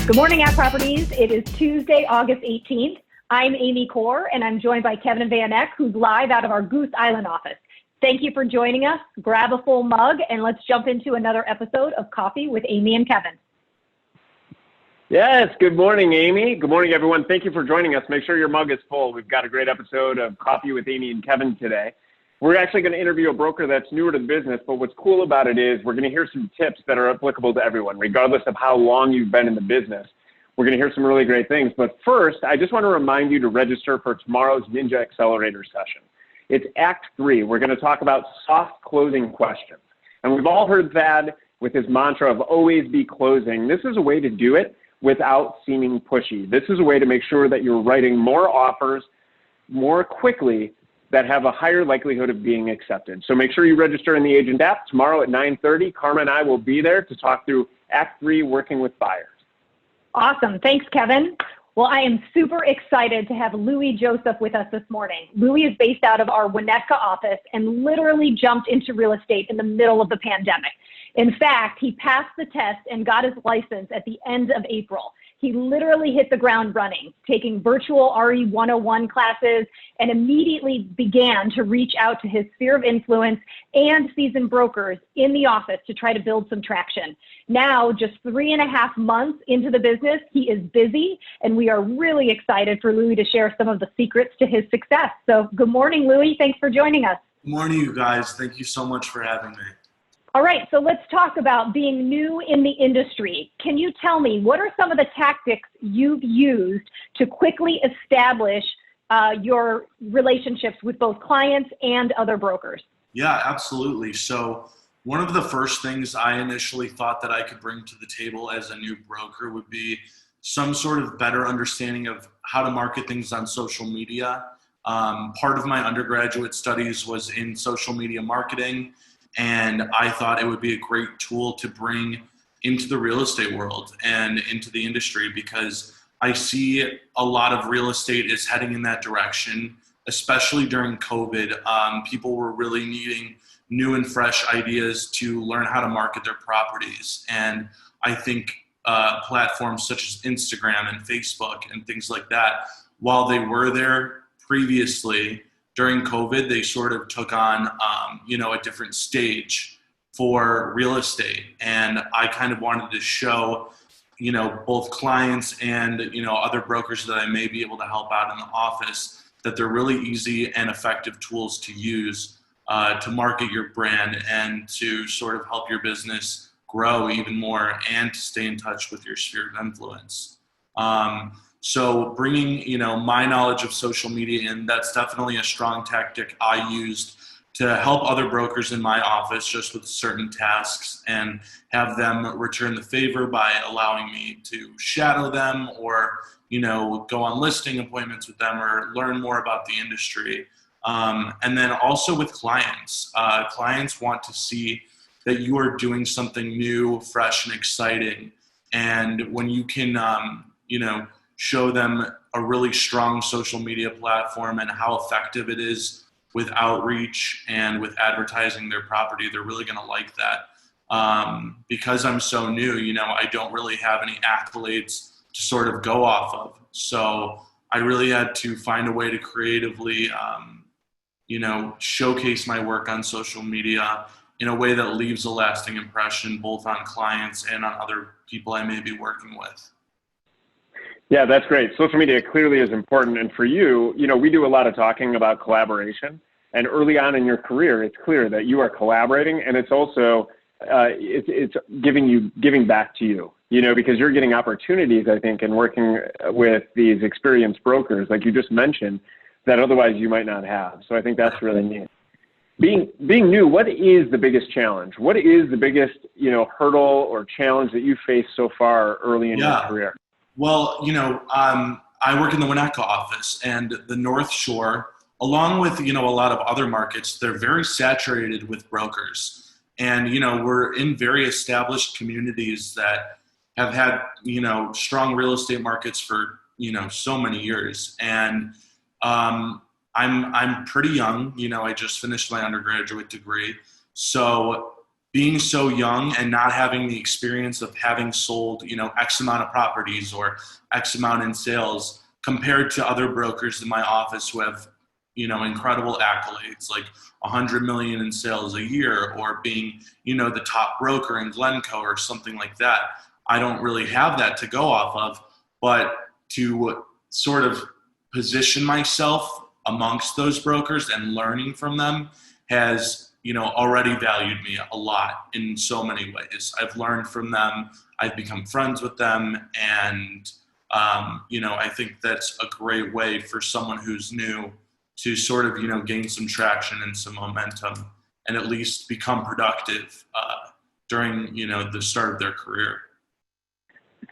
Good morning, App Properties. It is Tuesday, August 18th. I'm Amy Core, and I'm joined by Kevin Van Eck, who's live out of our Goose Island office. Thank you for joining us. Grab a full mug, and let's jump into another episode of Coffee with Amy and Kevin. Yes, good morning, Amy. Good morning, everyone. Thank you for joining us. Make sure your mug is full. We've got a great episode of Coffee with Amy and Kevin today. We're actually going to interview a broker that's newer to the business, but what's cool about it is we're going to hear some tips that are applicable to everyone, regardless of how long you've been in the business. We're going to hear some really great things. But first, I just want to remind you to register for tomorrow's Ninja Accelerator session. It's Act 3. We're going to talk about soft closing questions. And we've all heard Thad with his mantra of always be closing. This is a way to do it without seeming pushy. This is a way to make sure that you're writing more offers more quickly that have a higher likelihood of being accepted. So make sure you register in the Agent app tomorrow at 9:30. Karma and I will be there to talk through Act 3, working with buyers. Awesome. Thanks, Kevin. Well, I am super excited to have Louie Joseph with us this morning. Louie is based out of our Winnetka office and literally jumped into real estate in the middle of the pandemic. In fact, he passed the test and got his license at the end of April. He literally hit the ground running, taking virtual RE 101 classes, and immediately began to reach out to his sphere of influence and seasoned brokers in the office to try to build some traction. Now, just 3.5 months into the business, he is busy, and we are really excited for Louie to share some of the secrets to his success. So good morning, Louie. Thanks for joining us. Good morning, you guys. Thank you so much for having me. All right, so let's talk about being new in the industry. Can you tell me, what are some of the tactics you've used to quickly establish your relationships with both clients and other brokers? Yeah, absolutely. So one of the first things I initially thought that I could bring to the table as a new broker would be some sort of better understanding of how to market things on social media. Part of my undergraduate studies was in social media marketing, and I thought it would be a great tool to bring into the real estate world and into the industry, because I see a lot of real estate is heading in that direction, especially during COVID. People were really needing new and fresh ideas to learn how to market their properties. And I think platforms such as Instagram and Facebook and things like that, while they were there previously, during COVID, they sort of took on, a different stage for real estate. And I kind of wanted to show, both clients and, other brokers that I may be able to help out in the office, that they're really easy and effective tools to use to market your brand and to sort of help your business grow even more and to stay in touch with your sphere of influence. So bringing, my knowledge of social media in, that's definitely a strong tactic I used to help other brokers in my office just with certain tasks and have them return the favor by allowing me to shadow them or, go on listing appointments with them or learn more about the industry. And then also with clients. Clients want to see that you are doing something new, fresh, and exciting. And when you can, show them a really strong social media platform and how effective it is with outreach and with advertising their property, they're really going to like that. Because I'm so new, I don't really have any accolades to sort of go off of. So I really had to find a way to creatively, showcase my work on social media in a way that leaves a lasting impression both on clients and on other people I may be working with. Yeah, that's great. Social media clearly is important. And for you, we do a lot of talking about collaboration. And early on in your career, it's clear that you are collaborating, and it's also it's giving back to you, because you're getting opportunities, I think, and working with these experienced brokers, like you just mentioned, that otherwise you might not have. So I think that's really neat. Being new, what is the biggest challenge? What is the biggest, hurdle or challenge that you faced so far early in your career? Well, I work in the Winnetka office, and the North Shore, along with, a lot of other markets, they're very saturated with brokers. And, we're in very established communities that have had, strong real estate markets for, so many years. And I'm pretty young, I just finished my undergraduate degree. So being so young and not having the experience of having sold, X amount of properties or X amount in sales compared to other brokers in my office who have, incredible accolades, like 100 million in sales a year, or being, the top broker in Glencoe or something like that. I don't really have that to go off of, but to sort of position myself amongst those brokers and learning from them has, already valued me a lot in so many ways. I've learned from them. I've become friends with them. And, I think that's a great way for someone who's new to sort of, gain some traction and some momentum and at least become productive during, the start of their career.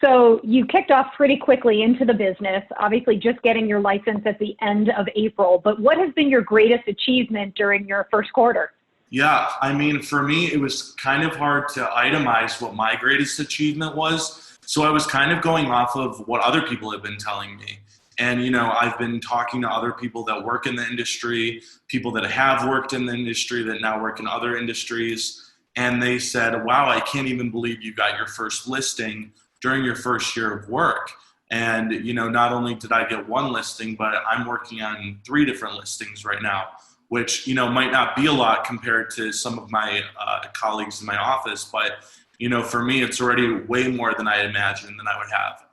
So you kicked off pretty quickly into the business, obviously just getting your license at the end of April, but what has been your greatest achievement during your first quarter? Yeah, I mean, for me, it was kind of hard to itemize what my greatest achievement was. So I was kind of going off of what other people have been telling me. And, I've been talking to other people that work in the industry, people that have worked in the industry that now work in other industries. And they said, wow, I can't even believe you got your first listing during your first year of work. And, not only did I get one listing, but I'm working on 3 different listings right now, which, might not be a lot compared to some of my colleagues in my office. But, for me, it's already way more than I imagined that I would have.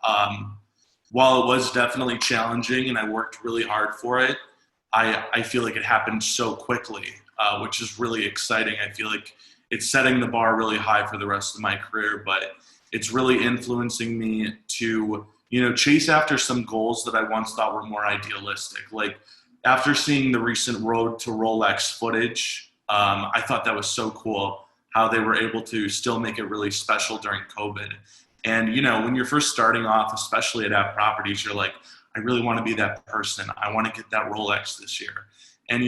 While it was definitely challenging and I worked really hard for it, I feel like it happened so quickly, which is really exciting. I feel like it's setting the bar really high for the rest of my career, but it's really influencing me to, chase after some goals that I once thought were more idealistic. Like after seeing the recent Road to Rolex footage, I thought that was so cool how they were able to still make it really special during COVID. And, when you're first starting off, especially at App Properties, you're like, I really want to be that person. I want to get that Rolex this year. And,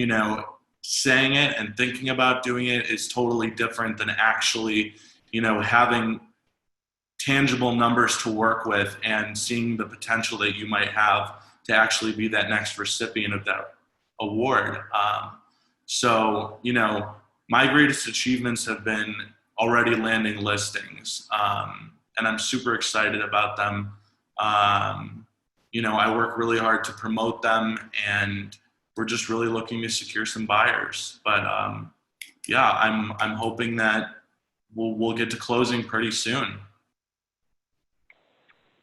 saying it and thinking about doing it is totally different than actually, having tangible numbers to work with and seeing the potential that you might have to actually be that next recipient of that award. So, my greatest achievements have been already landing listings. And I'm super excited about them. I work really hard to promote them, and we're just really looking to secure some buyers. But I'm hoping that we'll get to closing pretty soon,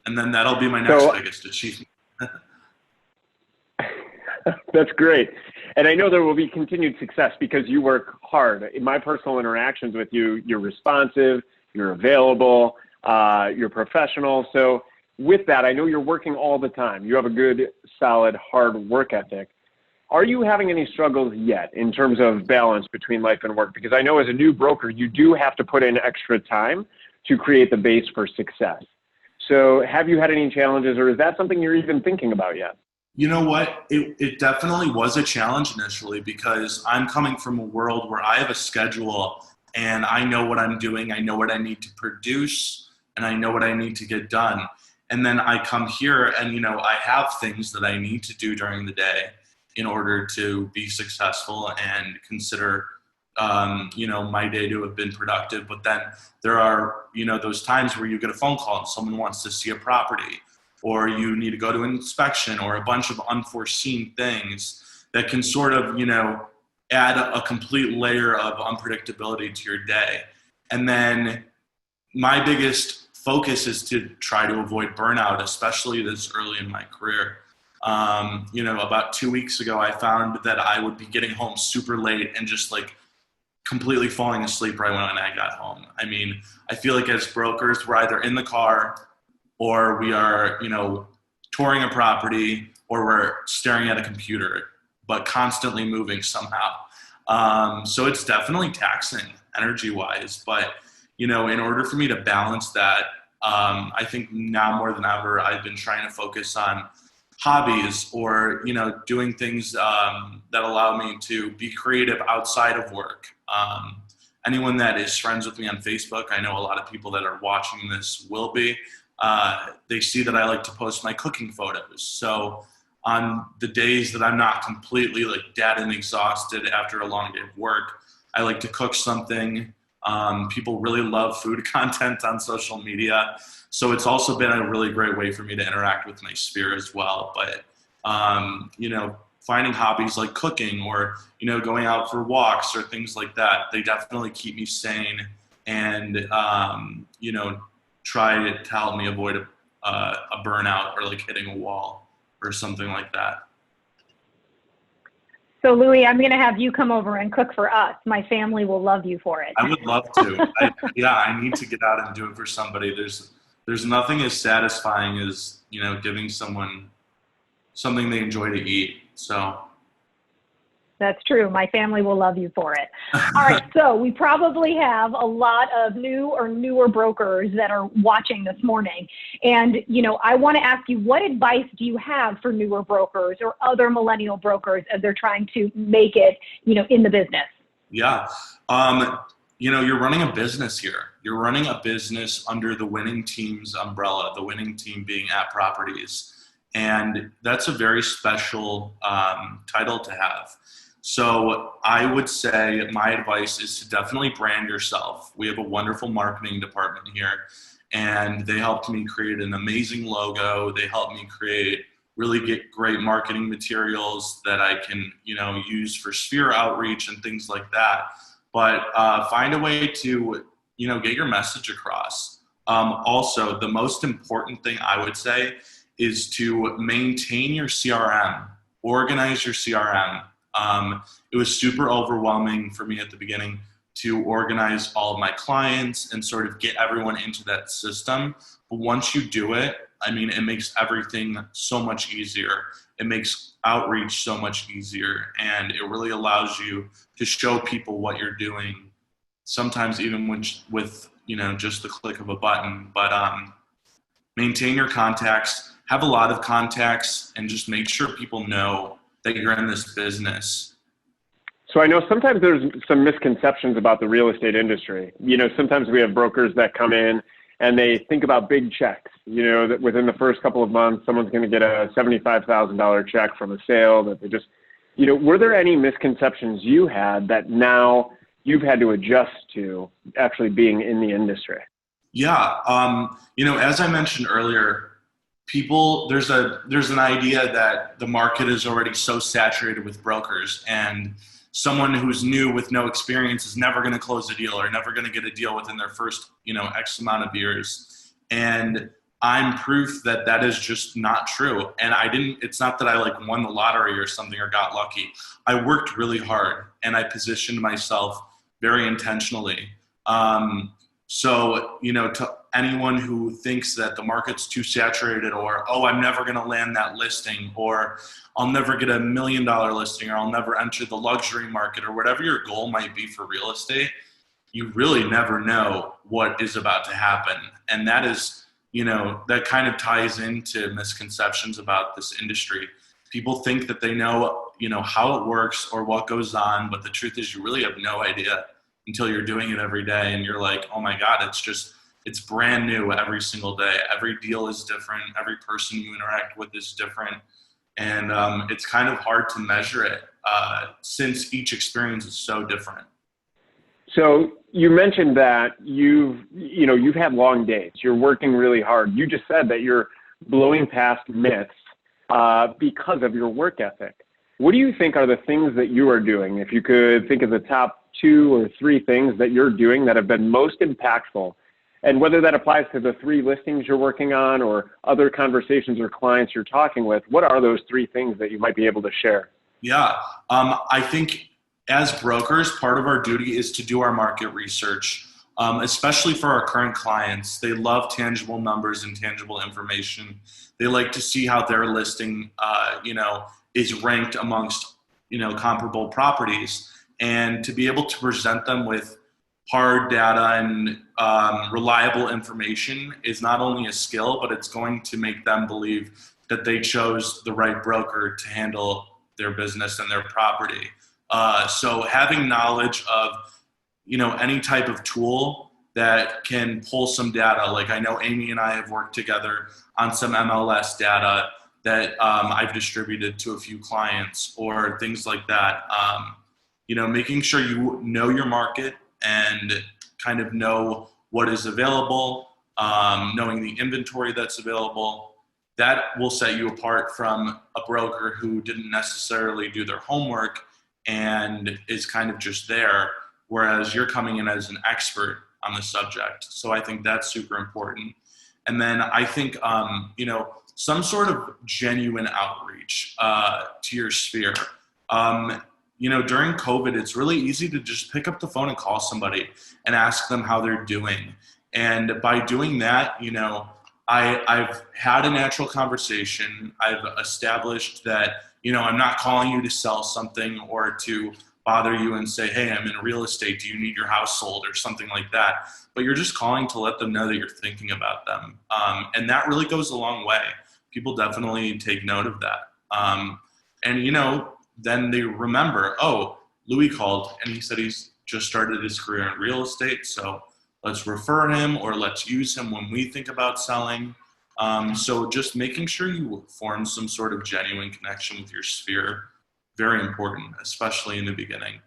and then that'll be my next biggest achievement. That's great. And I know there will be continued success because you work hard. In my personal interactions with you, you're responsive, you're available, you're professional. So with that, I know you're working all the time. You have a good, solid, hard work ethic. Are you having any struggles yet in terms of balance between life and work? Because I know as a new broker, you do have to put in extra time to create the base for success. So have you had any challenges, or is that something you're even thinking about yet? You know what? It definitely was a challenge initially because I'm coming from a world where I have a schedule and I know what I'm doing. I know what I need to produce and I know what I need to get done. And then I come here and, I have things that I need to do during the day in order to be successful and consider, my day to have been productive. But then there are, those times where you get a phone call and someone wants to see a property, or you need to go to an inspection, or a bunch of unforeseen things that can sort of, add a complete layer of unpredictability to your day. And then my biggest focus is to try to avoid burnout, especially this early in my career. About 2 weeks ago, I found that I would be getting home super late and just like completely falling asleep right when I got home. I mean, I feel like as brokers, we're either in the car or we are, touring a property, or we're staring at a computer, but constantly moving somehow. So it's definitely taxing energy-wise. But, in order for me to balance that, I think now more than ever, I've been trying to focus on hobbies or, doing things that allow me to be creative outside of work. Anyone that is friends with me on Facebook, I know a lot of people that are watching this will be. They see that I like to post my cooking photos. So on the days that I'm not completely like dead and exhausted after a long day of work, I like to cook something, People really love food content on social media. So it's also been a really great way for me to interact with my sphere as well. But, finding hobbies like cooking or, going out for walks or things like that, they definitely keep me sane and, try to help me avoid a burnout or like hitting a wall or something like that. So Louie, I'm going to have you come over and cook for us. My family will love you for it. I would love to. I need to get out and do it for somebody. There's nothing as satisfying as, giving someone something they enjoy to eat. So that's true. My family will love you for it. All right. So we probably have a lot of new or newer brokers that are watching this morning. And, I want to ask you, what advice do you have for newer brokers or other millennial brokers as they're trying to make it, in the business? Yeah. You're running a business here. You're running a business under the winning team's umbrella, the winning team being At Properties. And that's a very special title to have. So I would say my advice is to definitely brand yourself. We have a wonderful marketing department here, and they helped me create an amazing logo. They helped me get great marketing materials that I can, use for sphere outreach and things like that. But find a way to, get your message across. Also, the most important thing I would say is to maintain your CRM, organize your CRM. It was super overwhelming for me at the beginning to organize all of my clients and sort of get everyone into that system. But once you do it, it makes everything so much easier. It makes outreach so much easier, and it really allows you to show people what you're doing, sometimes even with just the click of a button. But maintain your contacts, have a lot of contacts, and just make sure people know that you're in this business. So I know sometimes there's some misconceptions about the real estate industry. Sometimes we have brokers that come in and they think about big checks, that within the first couple of months, someone's going to get a $75,000 check from a sale that they just, were there any misconceptions you had that now you've had to adjust to actually being in the industry? Yeah. As I mentioned earlier, there's an idea that the market is already so saturated with brokers, and someone who's new with no experience is never going to close a deal or never going to get a deal within their first, X amount of years. And I'm proof that that is just not true. And it's not that I won the lottery or something or got lucky. I worked really hard and I positioned myself very intentionally. So, to anyone who thinks that the market's too saturated or, I'm never going to land that listing, or I'll never get $1 million listing, or I'll never enter the luxury market, or whatever your goal might be for real estate, you really never know what is about to happen. And that is, that kind of ties into misconceptions about this industry. People think that they know, how it works or what goes on, but the truth is you really have no idea until you're doing it every day and you're like, oh my God, it's brand new every single day. Every deal is different. Every person you interact with is different. And it's kind of hard to measure it since each experience is so different. So you mentioned that you've had long days. You're working really hard. You just said that you're blowing past myths because of your work ethic. What do you think are the things that you are doing? If you could think of the top 2 or 3 things that you're doing that have been most impactful, and whether that applies to the 3 listings you're working on or other conversations or clients you're talking with, what are those 3 things that you might be able to share? Yeah, I think as brokers, part of our duty is to do our market research, especially for our current clients. They love tangible numbers and tangible information. They like to see how their listing, is ranked amongst, comparable properties, and to be able to present them with hard data and reliable information is not only a skill, but it's going to make them believe that they chose the right broker to handle their business and their property. So having knowledge of, any type of tool that can pull some data, like I know Amy and I have worked together on some MLS data that I've distributed to a few clients or things like that. Making sure you know your market and kind of know what is available, knowing the inventory that's available, that will set you apart from a broker who didn't necessarily do their homework and is kind of just there, whereas you're coming in as an expert on the subject. So I think that's super important. And then I think, some sort of genuine outreach to your sphere. During COVID, it's really easy to just pick up the phone and call somebody and ask them how they're doing. And by doing that, I've had a natural conversation. I've established that, I'm not calling you to sell something or to bother you and say, hey, I'm in real estate. Do you need your house sold or something like that? But you're just calling to let them know that you're thinking about them. And that really goes a long way. People definitely take note of that. Then they remember, oh, Louie called and he said he's just started his career in real estate. So let's refer him or let's use him when we think about selling. So just making sure you form some sort of genuine connection with your sphere, very important, especially in the beginning.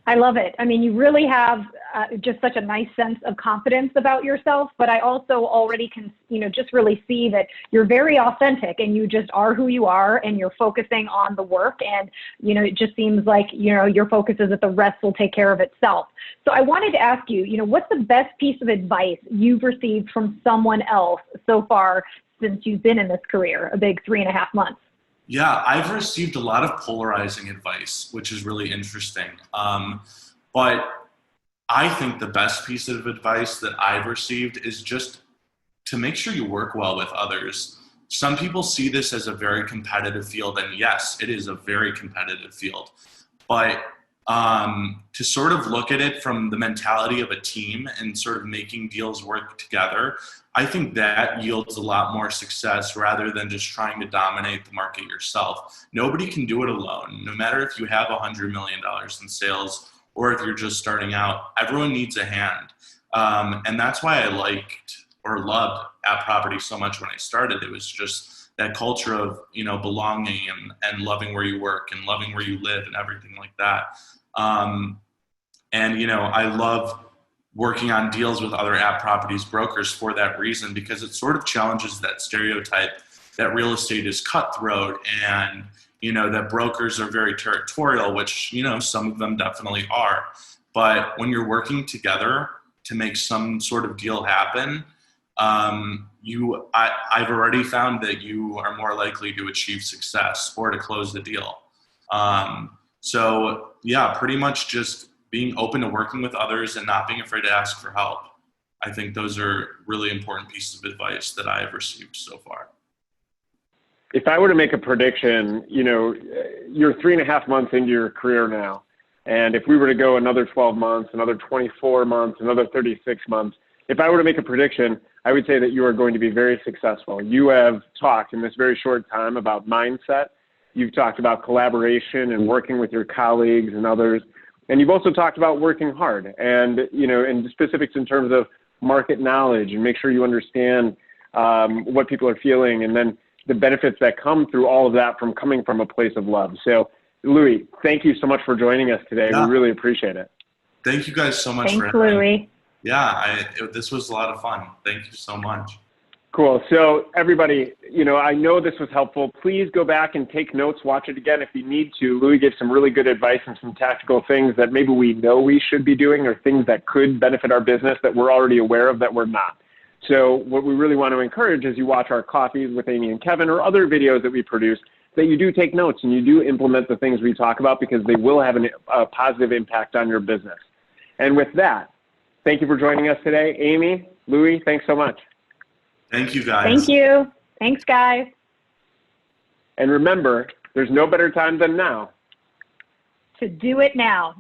I love it. I mean, you really have just such a nice sense of confidence about yourself, but I also already can, just really see that you're very authentic and you just are who you are and you're focusing on the work. And, it just seems like, your focus is that the rest will take care of itself. So I wanted to ask you, what's the best piece of advice you've received from someone else so far since you've been in this career, a big 3.5 months? Yeah, I've received a lot of polarizing advice, which is really interesting. But I think the best piece of advice that I've received is just to make sure you work well with others. Some people see this as a very competitive field, and yes, it is a very competitive field. But to sort of look at it from the mentality of a team and sort of making deals work together, I think that yields a lot more success rather than just trying to dominate the market yourself. Nobody can do it alone. No matter if you have $100 million in sales or if you're just starting out, everyone needs a hand. And that's why I liked or loved App Property so much when I started. It was just that culture of, belonging and loving where you work and loving where you live and everything like that. I love working on deals with other app properties brokers for that reason, because it sort of challenges that stereotype that real estate is cutthroat and, that brokers are very territorial, which, some of them definitely are. But when you're working together to make some sort of deal happen, I've already found that you are more likely to achieve success or to close the deal. So yeah, pretty much just being open to working with others and not being afraid to ask for help. I think those are really important pieces of advice that I have received so far. If I were to make a prediction, you're 3.5 months into your career now. And if we were to go another 12 months, another 24 months, another 36 months, if I were to make a prediction, I would say that you are going to be very successful. You have talked in this very short time about mindset. You've talked about collaboration and working with your colleagues and others. And you've also talked about working hard and, in specifics in terms of market knowledge and make sure you understand what people are feeling and then the benefits that come through all of that from coming from a place of love. So, Louie, thank you so much for joining us today. Yeah. We really appreciate it. Thank you guys so much. Thanks, Louie. Yeah, this was a lot of fun. Thank you so much. Cool. So everybody, I know this was helpful. Please go back and take notes, watch it again if you need to. Louie gave some really good advice and some tactical things that maybe we know we should be doing or things that could benefit our business that we're already aware of that we're not. So what we really want to encourage is you watch our Coffees with Amy and Kevin or other videos that we produce, that you do take notes and you do implement the things we talk about because they will have a positive impact on your business. And with that, thank you for joining us today. Amy, Louie, thanks so much. Thank you, guys. Thank you. Thanks, guys. And remember, there's no better time than now to do it now.